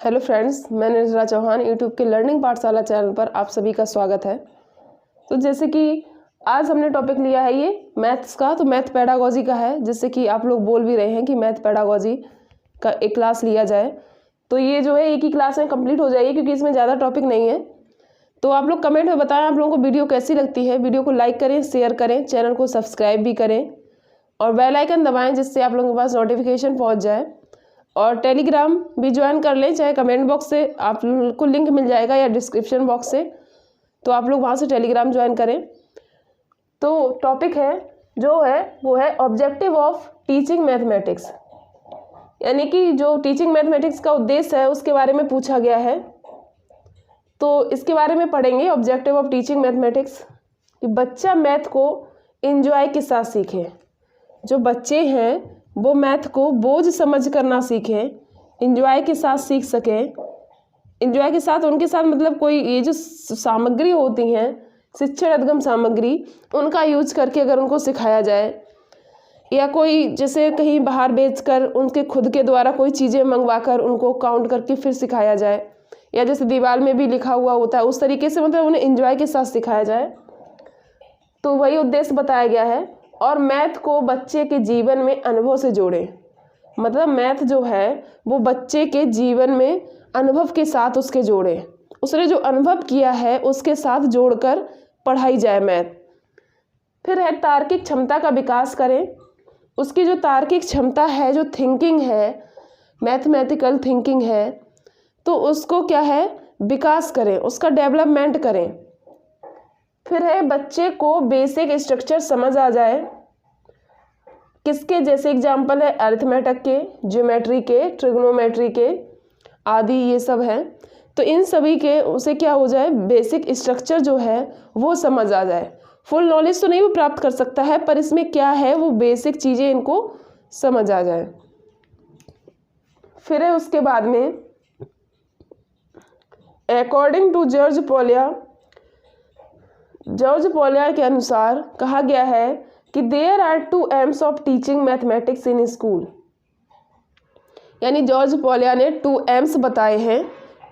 Hello friends, मैं निर्जला Chauhan YouTube के लर्निंग पाठशाला चैनल पर आप सभी का स्वागत है। तो जैसे कि आज हमने टॉपिक लिया है ये मैथ्स का, तो मैथ पेडागोजी का है, जिससे कि आप लोग बोल भी रहे हैं कि मैथ पेडागोजी का एक क्लास लिया जाए। तो ये जो है एक ही क्लास में कंप्लीट हो जाएगी, क्योंकि इसमें ज़्यादा टॉपिक नहीं है। तो आप लोग कमेंट में बताएं आप लोगों को वीडियो कैसी लगती है। वीडियो को लाइक करें, शेयर करें, चैनल को सब्सक्राइब भी करें और बेल आइकन दबाएँ, जिससे आप लोगों के पास नोटिफिकेशन पहुँच जाए। और टेलीग्राम भी ज्वाइन कर लें, चाहे कमेंट बॉक्स से आपको लिंक मिल जाएगा या डिस्क्रिप्शन बॉक्स से, तो आप लोग वहाँ से टेलीग्राम ज्वाइन करें। तो टॉपिक है जो है वो है ऑब्जेक्टिव ऑफ टीचिंग मैथमेटिक्स, यानी कि जो टीचिंग मैथमेटिक्स का उद्देश्य है उसके बारे में पूछा गया है। तो इसके बारे में पढ़ेंगे, ऑब्जेक्टिव ऑफ टीचिंग मैथमेटिक्स, कि बच्चा मैथ को एंजॉय के साथ सीखे। जो बच्चे हैं वो मैथ को बोझ समझ कर ना सीखें, एंजॉय के साथ सीख सकें। एंजॉय के साथ उनके साथ मतलब कोई ये जो सामग्री होती हैं, शिक्षागत सामग्री, उनका यूज करके अगर उनको सिखाया जाए, या कोई जैसे कहीं बाहर बेचकर उनके खुद के द्वारा कोई चीज़ें मंगवा कर उनको काउंट करके फिर सिखाया जाए, या जैसे दीवार में भी लिखा हुआ होता है उस तरीके से, मतलब उन्हें एंजॉय के साथ सिखाया जाए। तो वही उद्देश्य बताया गया है। और मैथ को बच्चे के जीवन में अनुभव से जोड़ें, मतलब मैथ जो है वो बच्चे के जीवन में अनुभव के साथ उसके जोड़ें, उसने जो अनुभव किया है उसके साथ जोड़कर पढ़ाई जाए मैथ। फिर है तार्किक क्षमता का विकास करें। उसकी जो तार्किक क्षमता है, जो थिंकिंग है, मैथमेटिकल थिंकिंग है, तो उसको क्या है विकास करें, उसका डेवलपमेंट करें। फिर है बच्चे को बेसिक स्ट्रक्चर समझ आ जाए। किसके? जैसे एग्जाम्पल है अरिथमेटिक के, ज्योमेट्री के, ट्रिग्नोमेट्री के आदि, ये सब हैं। तो इन सभी के उसे क्या हो जाए, बेसिक स्ट्रक्चर जो है वो समझ आ जाए। फुल नॉलेज तो नहीं वो प्राप्त कर सकता है, पर इसमें क्या है वो बेसिक चीज़ें इनको समझ आ जाए। फिर है उसके बाद में अकॉर्डिंग टू जॉर्ज पोलिया के अनुसार कहा गया है कि there are 2 aims of teaching mathematics in school, यानी जॉर्ज पोलिया ने 2 एम्स बताए हैं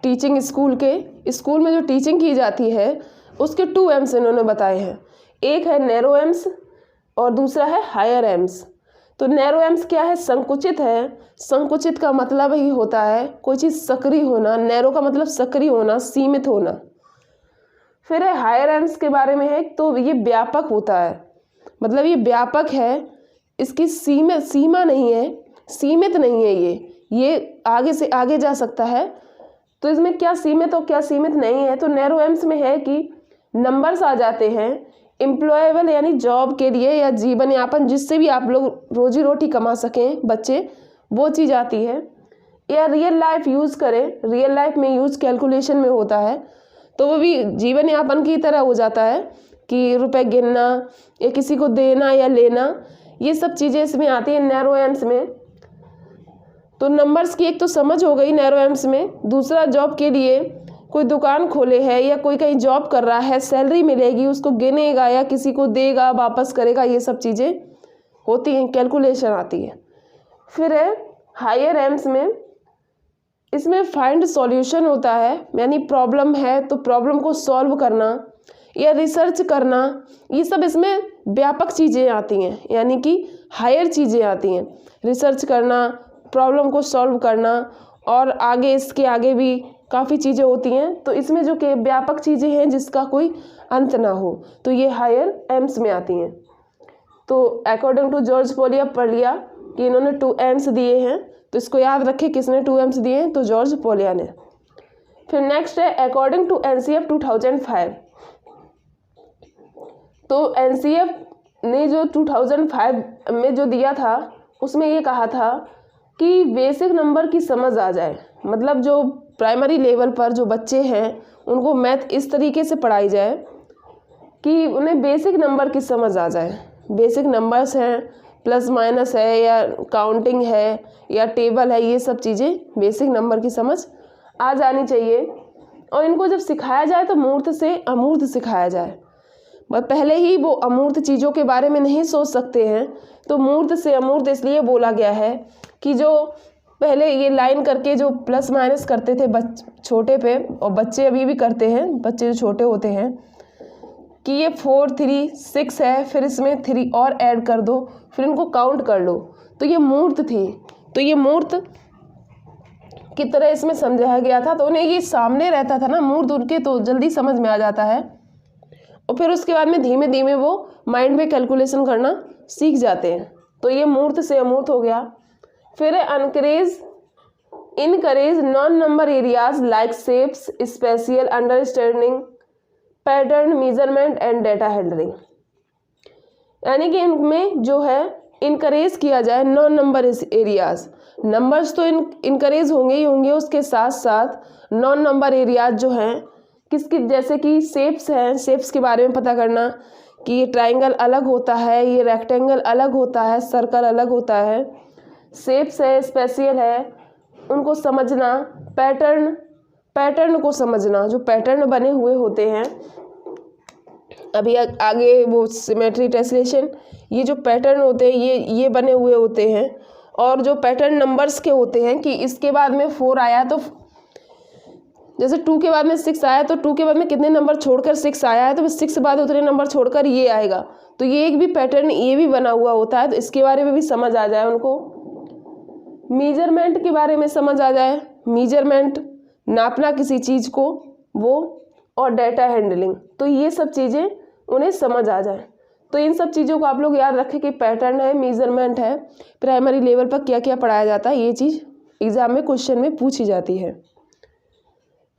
टीचिंग स्कूल के। स्कूल में जो टीचिंग की जाती है उसके 2 एम्स इन्होंने बताए हैं। एक है नैरो एम्स और दूसरा है हायर एम्स। तो नैरो एम्स क्या है? संकुचित है। संकुचित का मतलब ही होता है कोई चीज़ सक्रिय होना, नैरो का मतलब सक्रिय होना, सीमित होना। फिर है हायर एम्स के बारे में है, तो ये व्यापक होता है, मतलब ये व्यापक है, इसकी सीमा नहीं है, सीमित नहीं है, ये आगे से आगे जा सकता है। तो इसमें क्या सीमित और क्या सीमित नहीं है? तो नैरो एम्स में है कि नंबर्स आ जाते हैं, एम्प्लॉयबल यानी जॉब के लिए या जीवन यापन, जिससे भी आप लोग रोजी रोटी कमा सकें बच्चे, वो चीज़ आती है। या रियल लाइफ यूज़ करें, रियल लाइफ में यूज़ कैलकुलेशन में होता है, तो वो भी जीवन यापन की तरह हो जाता है कि रुपए गिनना या किसी को देना या लेना, ये सब चीज़ें इसमें आती हैं नैरो एम्स में। तो नंबर्स की एक तो समझ हो गई नैरो एम्स में। दूसरा, जॉब के लिए कोई दुकान खोले है या कोई कहीं जॉब कर रहा है, सैलरी मिलेगी, उसको गिनेगा या किसी को देगा, वापस करेगा, ये सब चीज़ें होती हैं, कैलकुलेशन आती है। फिर है हायर एम्स में, इसमें फाइंड सॉल्यूशन होता है, यानी प्रॉब्लम है तो प्रॉब्लम को सॉल्व करना या रिसर्च करना, ये सब इसमें व्यापक चीज़ें आती हैं, यानी कि हायर चीज़ें आती हैं। रिसर्च करना, प्रॉब्लम को सॉल्व करना, और आगे इसके आगे भी काफ़ी चीज़ें होती हैं। तो इसमें जो कि व्यापक चीज़ें हैं जिसका कोई अंत ना हो, तो ये हायर एम्स में आती हैं। तो अकॉर्डिंग टू जॉर्ज पोलिया पढ़ लिया कि इन्होंने 2 एम्स दिए हैं, तो इसको याद रखें किसने 2 एम्स दिए हैं, तो जॉर्ज पोलिया ने। फिर नेक्स्ट है अकॉर्डिंग टू एनसीएफ 2005। तो एनसीएफ ने जो 2005 में जो दिया था उसमें ये कहा था कि बेसिक नंबर की समझ आ जाए, मतलब जो प्राइमरी लेवल पर जो बच्चे हैं उनको मैथ इस तरीके से पढ़ाई जाए कि उन्हें बेसिक नंबर की समझ आ जाए। बेसिक नंबर्स हैं, प्लस माइनस है या काउंटिंग है या टेबल है, ये सब चीज़ें बेसिक नंबर की समझ आ जानी चाहिए। और इनको जब सिखाया जाए तो मूर्त से अमूर्त सिखाया जाए। पहले ही वो अमूर्त चीज़ों के बारे में नहीं सोच सकते हैं, तो मूर्त से अमूर्त इसलिए बोला गया है कि जो पहले ये लाइन करके जो प्लस माइनस करते थे छोटे पे, और बच्चे अभी भी करते हैं, बच्चे जो छोटे होते हैं, कि ये 4 3 6 है, फिर इसमें 3 और ऐड कर दो, फिर इनको काउंट कर लो। तो ये मूर्त थी, तो ये मूर्त की तरह इसमें समझाया गया था। तो उन्हें ये सामने रहता था ना मूर्त उनके, तो जल्दी समझ में आ जाता है, और फिर उसके बाद में धीमे धीमे वो माइंड में कैलकुलेशन करना सीख जाते हैं। तो ये मूर्त से अमूर्त हो गया। फिर encourage non number areas like shapes, spatial understanding, pattern, measurement and data handling. यानी कि इनमें जो है इनकरेज किया जाए नॉन नंबर एरियाज। नंबर्स तो इनकरेज होंगे ही होंगे, उसके साथ साथ नॉन नंबर एरियाज जो हैं किसकी, जैसे कि शेप्स हैं, शेप्स के बारे में पता करना कि ये ट्राइंगल अलग होता है, ये रेक्टेंगल अलग होता है, सर्कल अलग होता है। शेप्स है, स्पेशियल है, उनको समझना। पैटर्न को समझना, जो पैटर्न बने हुए होते हैं, अभी आगे वो सिमेट्री, टेसलेशन, ये जो पैटर्न होते हैं ये बने हुए होते हैं। और जो पैटर्न नंबर्स के होते हैं कि इसके बाद में 4 आया, तो जैसे 2 के बाद में 6 आया, तो 2 के बाद में कितने नंबर छोड़कर 6 आया है, तो 6 के बाद उतने नंबर छोड़कर ये आएगा। तो ये एक भी पैटर्न ये भी बना हुआ होता है, तो इसके बारे में भी समझ आ जाए उनको। मेजरमेंट के बारे में समझ आ जाए, मेजरमेंट नापना किसी चीज़ को वो, और डेटा हैंडलिंग, तो ये सब चीज़ें उन्हें समझ आ जाए। तो इन सब चीज़ों को आप लोग याद रखें कि पैटर्न है, मेजरमेंट है, प्राइमरी लेवल पर क्या क्या पढ़ाया जाता है, ये चीज़ एग्जाम में क्वेश्चन में पूछी जाती है।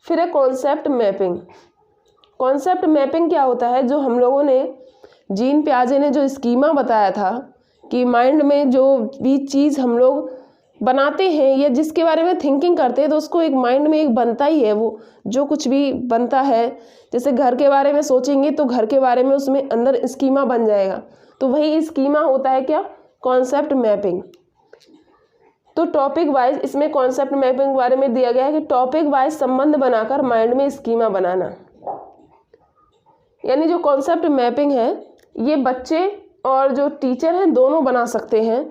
फिर है कॉन्सेप्ट मैपिंग। कॉन्सेप्ट मैपिंग क्या होता है, जो हम लोगों ने जीन पियाजे ने जो स्कीमा बताया था कि माइंड में जो भी चीज़ हम लोग बनाते हैं या जिसके बारे में थिंकिंग करते हैं, तो उसको एक माइंड में एक बनता ही है, वो जो कुछ भी बनता है। जैसे घर के बारे में सोचेंगे तो घर के बारे में उसमें अंदर स्कीमा बन जाएगा, तो वही स्कीमा होता है क्या, कॉन्सेप्ट मैपिंग। तो टॉपिक वाइज इसमें कॉन्सेप्ट मैपिंग के बारे में दिया गया है कि टॉपिक वाइज संबंध बनाकर माइंड में स्कीमा बनाना। यानी जो कॉन्सेप्ट मैपिंग है ये बच्चे और जो टीचर हैं दोनों बना सकते हैं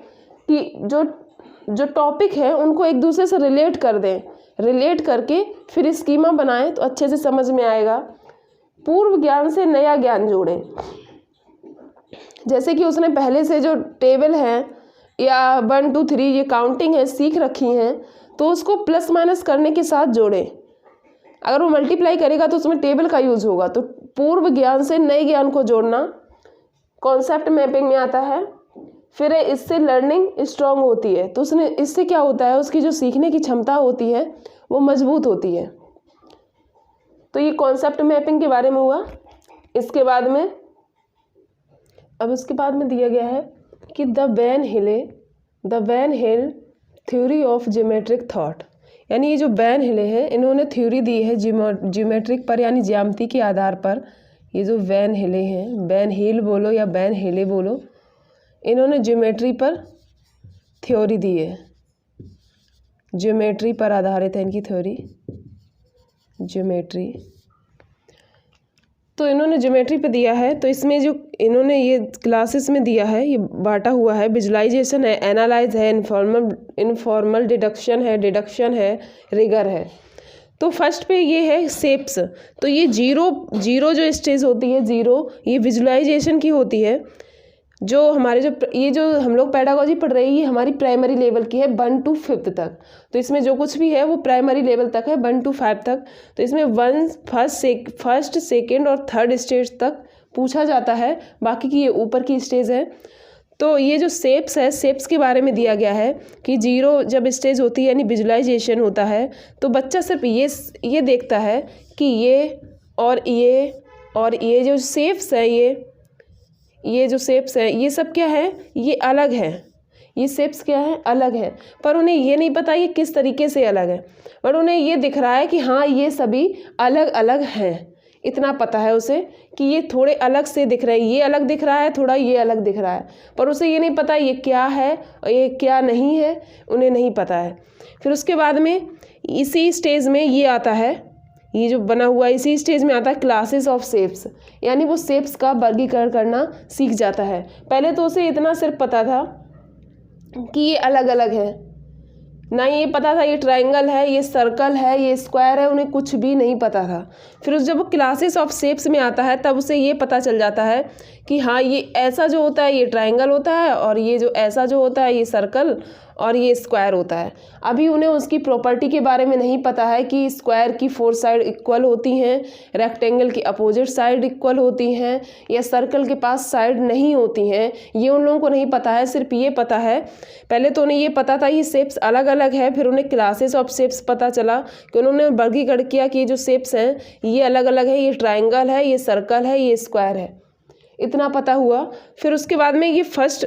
कि जो टॉपिक है उनको एक दूसरे से रिलेट कर दें, रिलेट करके फिर स्कीमा बनाएं तो अच्छे से समझ में आएगा। पूर्व ज्ञान से नया ज्ञान जोड़ें। जैसे कि उसने पहले से जो टेबल है या 1 2 3 ये काउंटिंग है सीख रखी हैं, तो उसको प्लस माइनस करने के साथ जोड़ें। अगर वो मल्टीप्लाई करेगा तो उसमें टेबल का यूज होगा। तो पूर्व ज्ञान से नए ज्ञान को जोड़ना कॉन्सेप्ट मैपिंग में आता है। फिर इससे लर्निंग स्ट्रांग होती है, तो उसने इससे क्या होता है, उसकी जो सीखने की क्षमता होती है वो मजबूत होती है। तो ये कॉन्सेप्ट मैपिंग के बारे में हुआ। इसके बाद में दिया गया है कि the Van Hiele theory of geometric thought. यानी ये जो वैन हिले हैं इन्होंने थ्योरी दी है ज्योमेट्रिक पर, यानी ज्यामिति के आधार पर। ये जो वैन हिले हैं, वैन हिल बोलो या वैन हिले बोलो, इन्होंने ज्योमेट्री पर थ्योरी दी है, ज्योमेट्री पर आधारित है इनकी थ्योरी, ज्योमेट्री। तो इन्होंने ज्योमेट्री पे दिया है। तो इसमें जो इन्होंने ये क्लासेस में दिया है, ये बांटा हुआ है। विजुलाइजेशन है, एनालाइज है, इनफॉर्मल डिडक्शन है, रिगर है। तो फर्स्ट पे ये है शेप्स। तो ये जीरो जो स्टेज होती है, जीरो, ये विजुलाइजेशन की होती है। जो हमारे जो हम लोग पेडागोजी पढ़ रहे हैं ये हमारी प्राइमरी लेवल की है 1 to 5 तक। तो इसमें जो कुछ भी है वो प्राइमरी लेवल तक है 1 to 5 तक। तो इसमें फर्स्ट सेकेंड और थर्ड स्टेज तक पूछा जाता है, बाकी की ये ऊपर की स्टेज है। तो ये जो शेप्स है, शेप्स के बारे में दिया गया है कि जीरो जब स्टेज होती है यानी विजुलाइजेशन होता है, तो बच्चा सिर्फ ये देखता है कि ये जो शेप्स है, ये जो शेप्स है ये सब क्या है, ये अलग है, ये शेप्स क्या है, अलग है। पर उन्हें ये नहीं पता ये किस तरीके से अलग है, पर उन्हें ये दिख रहा है कि हाँ ये सभी अलग अलग हैं। इतना पता है उसे कि ये थोड़े अलग से दिख रहे हैं, ये अलग दिख रहा है, थोड़ा ये अलग दिख रहा है, पर उसे ये नहीं पता ये क्या है और ये क्या नहीं है, उन्हें नहीं पता है। फिर उसके बाद में इसी स्टेज में ये आता है, ये जो बना हुआ इसी स्टेज में आता है क्लासेस ऑफ शेप्स। यानी वो शेप्स का वर्गीकरण करना सीख जाता है। पहले तो उसे इतना सिर्फ पता था कि ये अलग अलग है, ना ये पता था ये ट्रायंगल है, ये सर्कल है, ये स्क्वायर है, उन्हें कुछ भी नहीं पता था। फिर जब वो क्लासेस ऑफ शेप्स में आता है तब उसे ये पता चल जाता है कि हाँ ये ऐसा जो होता है ये ट्रायंगल होता है, और ये जो ऐसा जो होता है ये सर्कल, और ये स्क्वायर होता है। अभी उन्हें उसकी प्रॉपर्टी के बारे में नहीं पता है कि स्क्वायर की 4 साइड इक्वल होती हैं, रेक्टेंगल की अपोजिट साइड इक्वल होती हैं, या सर्कल के पास साइड नहीं होती हैं। ये उन लोगों को नहीं पता है, सिर्फ ये पता है, पहले तो उन्हें ये पता था ये शेप्स अलग अलग है, फिर उन्हें क्लासेस ऑफ शेप्स पता चला कि उन्होंने वर्गीकरण किया कि ये जो शेप्स हैं ये अलग अलग है, ये ट्राइंगल है, ये सर्कल है, ये स्क्वायर है, इतना पता हुआ। फिर उसके बाद में ये फर्स्ट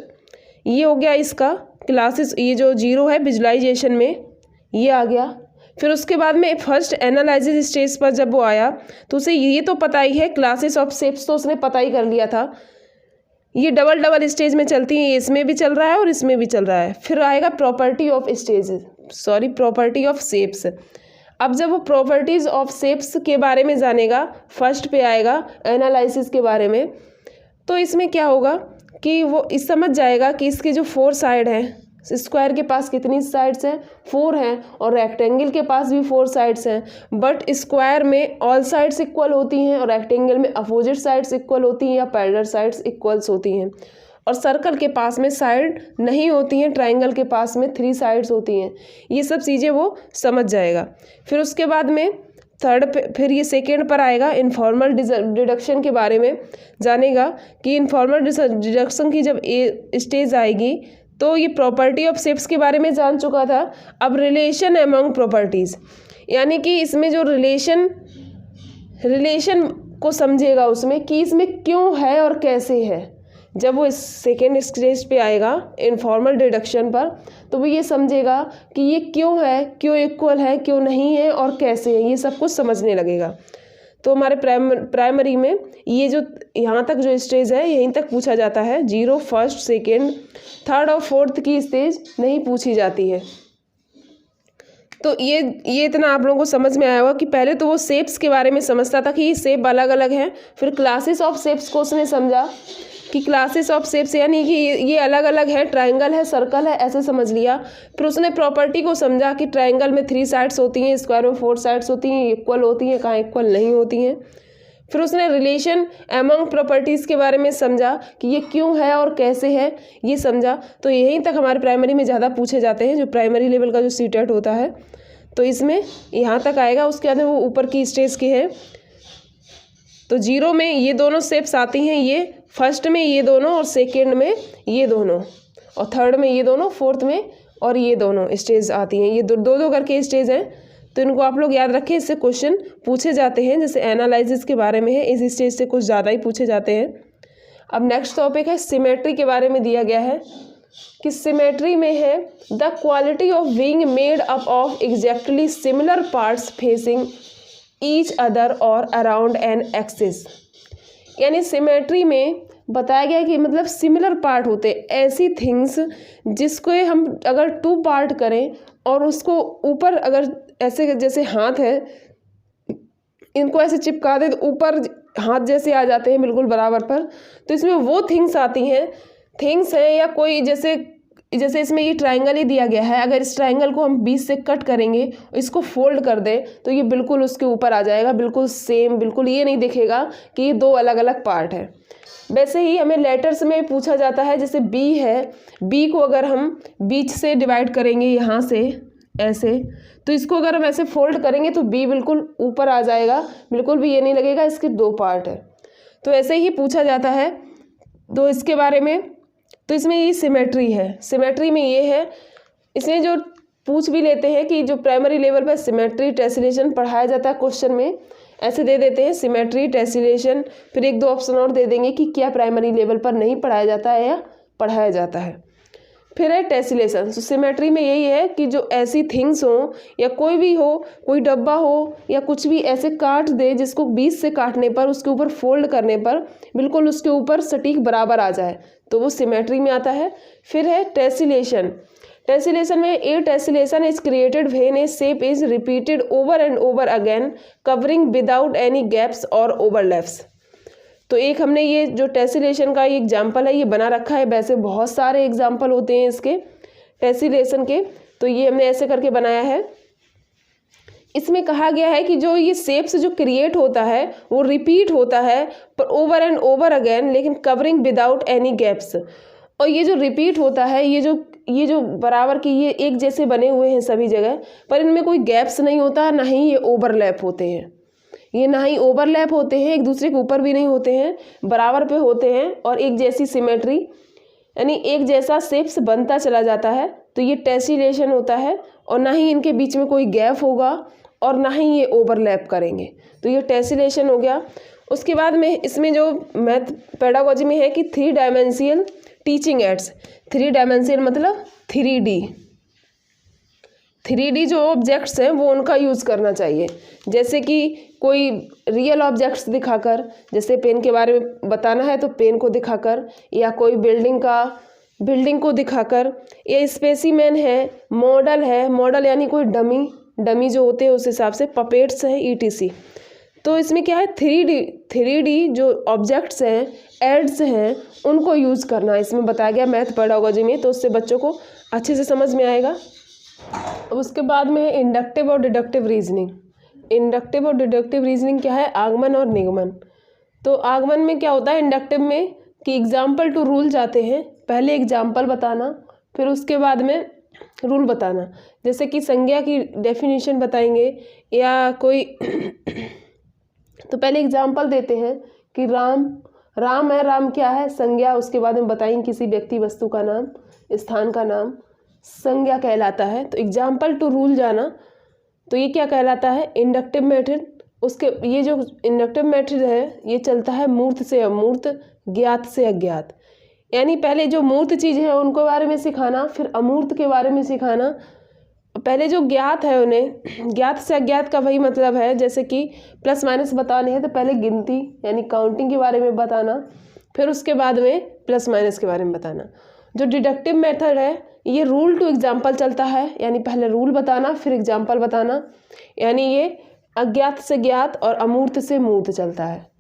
ये हो गया इसका क्लासेस, ये जो 0 है विजुलाइजेशन में ये आ गया। फिर उसके बाद में फर्स्ट एनालिसिस स्टेज पर जब वो आया तो उसे ये तो पता ही है, क्लासेस ऑफ शेप्स तो उसने पता ही कर लिया था। ये डबल स्टेज में चलती है, इसमें भी चल रहा है और इसमें भी चल रहा है। फिर आएगा प्रॉपर्टी ऑफ शेप्स। अब जब वो प्रॉपर्टीज़ ऑफ शेप्स के बारे में जानेगा, फर्स्ट पे आएगा एनालिसिस के बारे में, तो इसमें क्या होगा कि वो इस समझ जाएगा कि इसके जो 4 साइड हैं, स्क्वायर के पास कितनी साइड्स हैं, 4 हैं, और रेक्टेंगल के पास भी 4 साइड्स हैं, बट स्क्वायर में ऑल साइड्स इक्वल होती हैं और रेक्टेंगल में अपोजिट साइड्स इक्वल होती हैं या पैरेलल साइड्स इक्वल्स होती हैं, और सर्कल के पास में साइड नहीं होती हैं, ट्राइंगल के पास में 3 साइड्स होती हैं। ये सब चीज़ें वो समझ जाएगा। फिर उसके बाद में थर्ड पे, फिर ये सेकेंड पर आएगा इनफॉर्मल डिडक्शन के बारे में जानेगा कि इनफॉर्मल डिडक्शन की जब स्टेज आएगी तो ये प्रॉपर्टी ऑफ शेप्स के बारे में जान चुका था। अब रिलेशन अमंग प्रॉपर्टीज़, यानी कि इसमें जो रिलेशन को समझेगा उसमें कि इसमें क्यों है और कैसे है। जब वो इस सेकेंड स्टेज पे आएगा इनफॉर्मल डिडक्शन पर, तो वो ये समझेगा कि ये क्यों है, क्यों इक्वल है, क्यों नहीं है और कैसे है, ये सब कुछ समझने लगेगा। तो हमारे प्राइमरी में ये जो यहाँ तक जो स्टेज है यहीं तक पूछा जाता है। 0, फर्स्ट, सेकेंड, थर्ड और फोर्थ की स्टेज नहीं पूछी जाती है। तो ये इतना आप लोगों को समझ में आया होगा कि पहले तो वो शेप्स के बारे में समझता था कि ये शेप अलग अलग हैं, फिर क्लासेस ऑफ शेप्स को उसने समझा कि क्लासेस ऑफ शेप्स यानी कि ये अलग अलग है, ट्रायंगल है, सर्कल है, ऐसे समझ लिया। फिर उसने प्रॉपर्टी को समझा कि ट्रायंगल में 3 साइड्स होती हैं, स्क्वायर में 4 साइड्स होती हैं, इक्वल होती हैं, कहाँ इक्वल नहीं होती हैं। फिर उसने रिलेशन एमंग प्रॉपर्टीज़ के बारे में समझा कि ये क्यों है और कैसे है, ये समझा। तो यहीं तक हमारे प्राइमरी में ज़्यादा पूछे जाते हैं, जो प्राइमरी लेवल का जो सीटेट होता है, तो इसमें यहाँ तक आएगा। उसके बाद वो ऊपर की स्टेज के हैं, तो 0 में ये दोनों शेप्स आती हैं, ये फर्स्ट में ये दोनों और सेकेंड में ये दोनों, और थर्ड में ये दोनों, फोर्थ में और ये दोनों स्टेज आती हैं। ये दो करके स्टेज हैं, तो इनको आप लोग याद रखें, इससे क्वेश्चन पूछे जाते हैं। जैसे एनालिसिस के बारे में है, इस स्टेज से कुछ ज़्यादा ही पूछे जाते हैं। अब नेक्स्ट टॉपिक है सिमेट्री के बारे में दिया गया है कि सिमेट्री में है the quality of being made up of exactly similar parts facing each other और अराउंड एन एक्सिस। यानी सिमेट्री में बताया गया कि मतलब सिमिलर पार्ट होते ऐसी थिंग्स जिसको हम अगर 2 पार्ट करें और उसको ऊपर अगर ऐसे जैसे हाथ है, इनको ऐसे चिपका दे तो ऊपर हाथ जैसे आ जाते हैं बिल्कुल बराबर पर। तो इसमें वो थिंग्स आती हैं, थिंग्स हैं या कोई जैसे इसमें ये ट्रायंगल ही दिया गया है, अगर इस ट्रायंगल को हम बीच से कट करेंगे, इसको फोल्ड कर दें तो ये बिल्कुल उसके ऊपर आ जाएगा, बिल्कुल सेम, बिल्कुल ये नहीं दिखेगा कि ये 2 अलग अलग पार्ट है। वैसे ही हमें लेटर्स में पूछा जाता है, जैसे बी है, बी को अगर हम बीच से डिवाइड करेंगे यहाँ से ऐसे, तो इसको अगर हम ऐसे फोल्ड करेंगे तो बी बिल्कुल ऊपर आ जाएगा, बिल्कुल भी ये नहीं लगेगा इसके 2 पार्ट है। तो ऐसे ही पूछा जाता है तो इसके बारे में। तो इसमें ये सिमेट्री है, सिमेट्री में ये है, इसमें जो पूछ भी लेते हैं कि जो प्राइमरी लेवल पर सिमेट्री टेसिलेशन पढ़ाया जाता है, क्वेश्चन में ऐसे दे देते हैं सिमेट्री टेसिलेशन, फिर 1-2 ऑप्शन और दे देंगे कि क्या प्राइमरी लेवल पर नहीं पढ़ाया जाता है या पढ़ाया जाता है। फिर है टेसिलेशन। तो सिमेट्री में यही है कि जो ऐसी थिंग्स हो या कोई भी हो, कोई डब्बा हो या कुछ भी ऐसे काट दे जिसको बीच से काटने पर उसके ऊपर फोल्ड करने पर बिल्कुल उसके ऊपर सटीक बराबर आ जाए, तो वो सिमेट्री में आता है। फिर है टेसिलेशन। टेसिलेशन में a tessellation is created when a shape is repeated over and over again covering without any gaps और ओवरलैप्स। तो एक हमने ये जो टेसिलेशन का एग्जाम्पल है ये बना रखा है, वैसे बहुत सारे एग्जाम्पल होते हैं इसके टेसिलेशन के। तो ये हमने ऐसे करके बनाया है। इसमें कहा गया है कि जो ये शेप्स जो क्रिएट होता है वो रिपीट होता है पर ओवर एंड ओवर अगेन, लेकिन कवरिंग विदाउट एनी गैप्स। और ये जो रिपीट होता है, ये जो बराबर की ये एक जैसे बने हुए हैं सभी जगह, पर इनमें कोई गैप्स नहीं होता, ना ही ये ओवरलैप होते हैं। ये ना ही ओवरलैप होते हैं, एक दूसरे के ऊपर भी नहीं होते हैं, बराबर पे होते हैं और एक जैसी सिमेट्री यानी एक जैसा शेप्स बनता चला जाता है। तो ये टेसिलेशन होता है और ना ही इनके बीच में कोई गैप होगा और ना ही ये ओवरलैप करेंगे। तो ये टेसिलेशन हो गया। उसके बाद में इसमें जो मैथ पेडागोजी में है कि 3 डायमेंशियल टीचिंग एड्स। 3 डायमेंशियल मतलब 3D। 3D जो ऑब्जेक्ट्स हैं वो उनका यूज़ करना चाहिए, जैसे कि कोई रियल ऑब्जेक्ट्स दिखाकर, जैसे पेन के बारे में बताना है तो पेन को दिखाकर, या कोई बिल्डिंग को दिखाकर, या स्पेसिमेन है, मॉडल यानी कोई डमी जो होते हैं उस हिसाब से, पपेट्स हैं, ETC। तो इसमें क्या है 3D जो ऑब्जेक्ट्स हैं, एड्स हैं, उनको यूज़ करना इसमें बताया गया मैथ पेडागोजी में, तो उससे बच्चों को अच्छे से समझ में आएगा। उसके बाद में है इंडक्टिव और डिडक्टिव रीजनिंग। इंडक्टिव और डिडक्टिव रीजनिंग क्या है? आगमन और निगमन। तो आगमन में क्या होता है इंडक्टिव में कि एग्जाम्पल टू रूल जाते हैं, पहले एग्जाम्पल बताना फिर उसके बाद में रूल बताना। जैसे कि संज्ञा की डेफिनेशन बताएंगे या कोई तो पहले एग्जाम्पल देते हैं कि राम है, राम क्या है? संज्ञा। उसके बाद में बताएंगे किसी व्यक्ति वस्तु का नाम, स्थान का नाम, संज्ञा कहलाता है। तो एग्जाम्पल टू रूल जाना, तो ये क्या कहलाता है? Inductive method. उसके ये जो इंडक्टिव मेथड है ये चलता है मूर्त से अमूर्त, ज्ञात से अज्ञात। यानी पहले जो मूर्त चीज़ है उनको बारे में सिखाना, फिर अमूर्त के बारे में सिखाना। पहले जो ज्ञात है उन्हें, ज्ञात से अज्ञात का वही मतलब है, जैसे कि प्लस माइनस बताने हैं तो पहले गिनती यानी काउंटिंग के बारे में बताना, फिर उसके बाद में प्लस माइनस के बारे में बताना। जो डिडक्टिव मेथड है ये रूल टू एग्जाम्पल चलता है, यानी पहले रूल बताना फिर एग्जाम्पल बताना, यानी ये अज्ञात से ज्ञात और अमूर्त से मूर्त चलता है।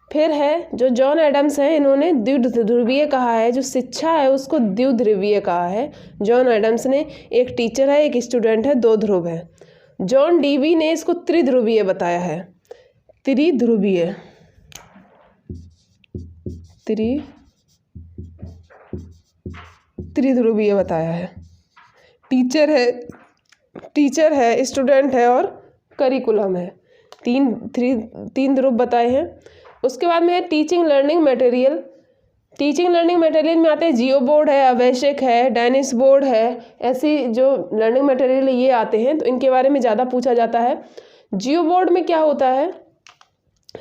फिर है जो जॉन एडम्स हैं, इन्होंने द्विध्रुवीय कहा है, जो शिक्षा है उसको द्विध्रुवीय कहा है जॉन एडम्स ने। एक टीचर है, एक स्टूडेंट है, 2 ध्रुव है। जॉन डीवी ने इसको त्रिध्रुवीय बताया है, त्रिध्रुवीय त्रिध्रुवीय बताया है। टीचर है, स्टूडेंट है और करिकुलम है, तीन ध्रुव बताए हैं। उसके बाद में है teaching learning material. Teaching learning material में आते हैं जियो बोर्ड है, अवैशक है, डायनिस बोर्ड है, ऐसी जो लर्निंग मटेरियल ये आते हैं, तो इनके बारे में ज़्यादा पूछा जाता है। जियो बोर्ड में क्या होता है?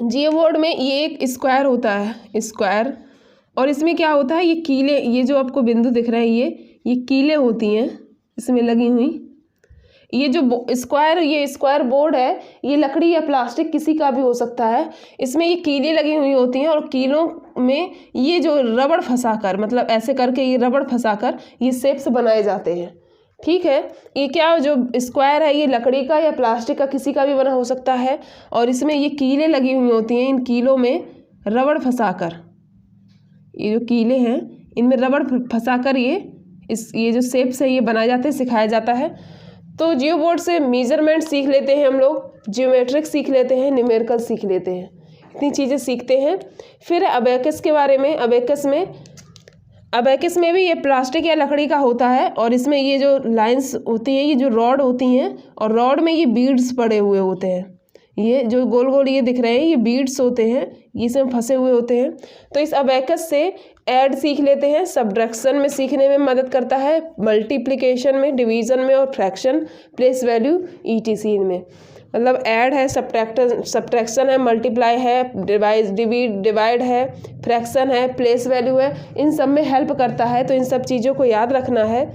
जियो बोर्ड में ये एक स्क्वायर होता है, स्क्वायर, और इसमें क्या होता है? ये कीले, ये जो आपको बिंदु दिख रहे हैं ये कीले होती हैं इसमें लगी हुई। ये जो स्क्वायर बोर्ड है ये लकड़ी या प्लास्टिक किसी का भी हो सकता है। इसमें ये कीले लगी हुई होती हैं और कीलों में ये जो रबड़ फंसाकर, मतलब ऐसे करके ये रबड़ फंसाकर ये शेप्स बनाए जाते हैं। ठीक है, ये क्या जो स्क्वायर है ये लकड़ी का या प्लास्टिक का किसी का भी बना हो सकता है, और इसमें ये कीले लगी हुई होती हैं। इन कीलों में रबड़ फंसाकर, ये जो कीले हैं इनमें रबड़ फंसाकर ये जो शेप्स है ये बनाए जाते हैं, सिखाया जाता है। तो जियो बोर्ड से मेजरमेंट सीख लेते हैं हम लोग, जियोमेट्रिक सीख लेते हैं, न्यूमेरिकल सीख लेते हैं, इतनी चीज़ें सीखते हैं। फिर अबेकस के बारे में, अबेकस में भी ये प्लास्टिक या लकड़ी का होता है, और इसमें ये जो लाइंस होती हैं, ये जो रॉड होती हैं, और रॉड में ये बीड्स पड़े हुए होते हैं। ये जो गोल गोल ये दिख रहे हैं ये बीड्स होते हैं, ये इसमें फंसे हुए होते हैं। तो इस अबेकस से ऐड सीख लेते हैं, सब्ट्रैक्शन में सीखने में मदद करता है, मल्टीप्लिकेशन में, डिवीज़न में और फ्रैक्शन, प्लेस वैल्यू, ETC में। मतलब ऐड है, सब्ट्रैक्शन है, मल्टीप्लाई है, डिवाइड है, फ्रैक्शन है, प्लेस वैल्यू है, इन सब में हेल्प करता है। तो इन सब चीज़ों को याद रखना है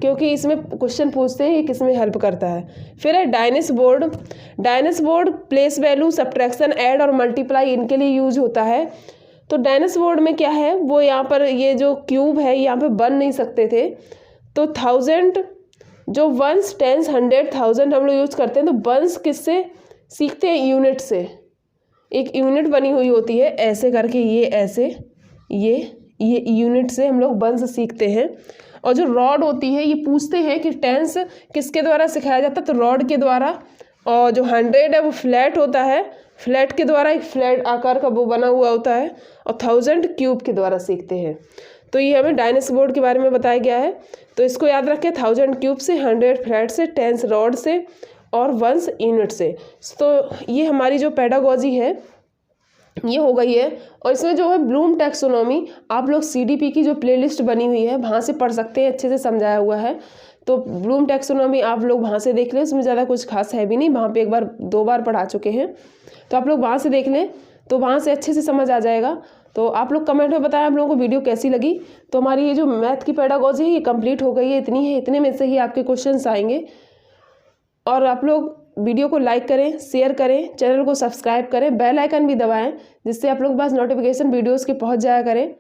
क्योंकि इसमें क्वेश्चन पूछते हैं कि किस में हेल्प करता है। फिर है Dienes board place value, subtraction, add और मल्टीप्लाई इनके लिए यूज होता है। तो डायनिस बोर्ड में क्या है, वो यहाँ पर ये जो क्यूब है यहाँ पे बन नहीं सकते थे, तो 1000 जो वंस, टेंस, 100, 1000 हम लोग यूज़ करते हैं। तो वंस किससे सीखते हैं? यूनिट से। एक यूनिट बनी हुई होती है ऐसे करके, ये ऐसे, ये यूनिट से हम लोग वंस सीखते हैं। और जो रॉड होती है, ये पूछते हैं कि टेंस किसके द्वारा सिखाया जाता है, तो रॉड के द्वारा। और जो 100 है वो फ्लैट होता है, फ्लैट के द्वारा, एक फ्लैट आकार का वो बना हुआ होता है। और 1000 क्यूब के द्वारा सीखते हैं। तो ये हमें डायनेस बोर्ड के बारे में बताया गया है। तो इसको याद रखें, 1000 क्यूब से, 100 फ्लैट से, 10 रॉड से और 1 यूनिट से। तो ये हमारी जो पेडागोजी है ये हो गई है। और इसमें जो है ब्लूम टैक्सोनॉमी, आप लोग CDP की जो प्लेलिस्ट बनी हुई है वहाँ से पढ़ सकते हैं, अच्छे से समझाया हुआ है। तो ब्लूम टैक्सोनॉमी आप लोग वहाँ से देख लें, इसमें ज़्यादा कुछ खास है भी नहीं, वहाँ पे एक बार 2 बार पढ़ा चुके हैं। तो आप लोग वहाँ से देख लें, तो वहाँ से अच्छे से समझ आ जाएगा। तो आप लोग कमेंट में बताएं आप लोगों को वीडियो कैसी लगी। तो हमारी ये जो मैथ की पेडागोजी है ये कंप्लीट हो गई है, इतनी है, इतने में से ही आपके क्वेश्चंस आएंगे। और आप लोग वीडियो को लाइक करें, शेयर करें, चैनल को सब्सक्राइब करें, बेल आइकन भी दबाएं, जिससे आप लोग के पास नोटिफिकेशन वीडियोस के पहुंच जाया करें।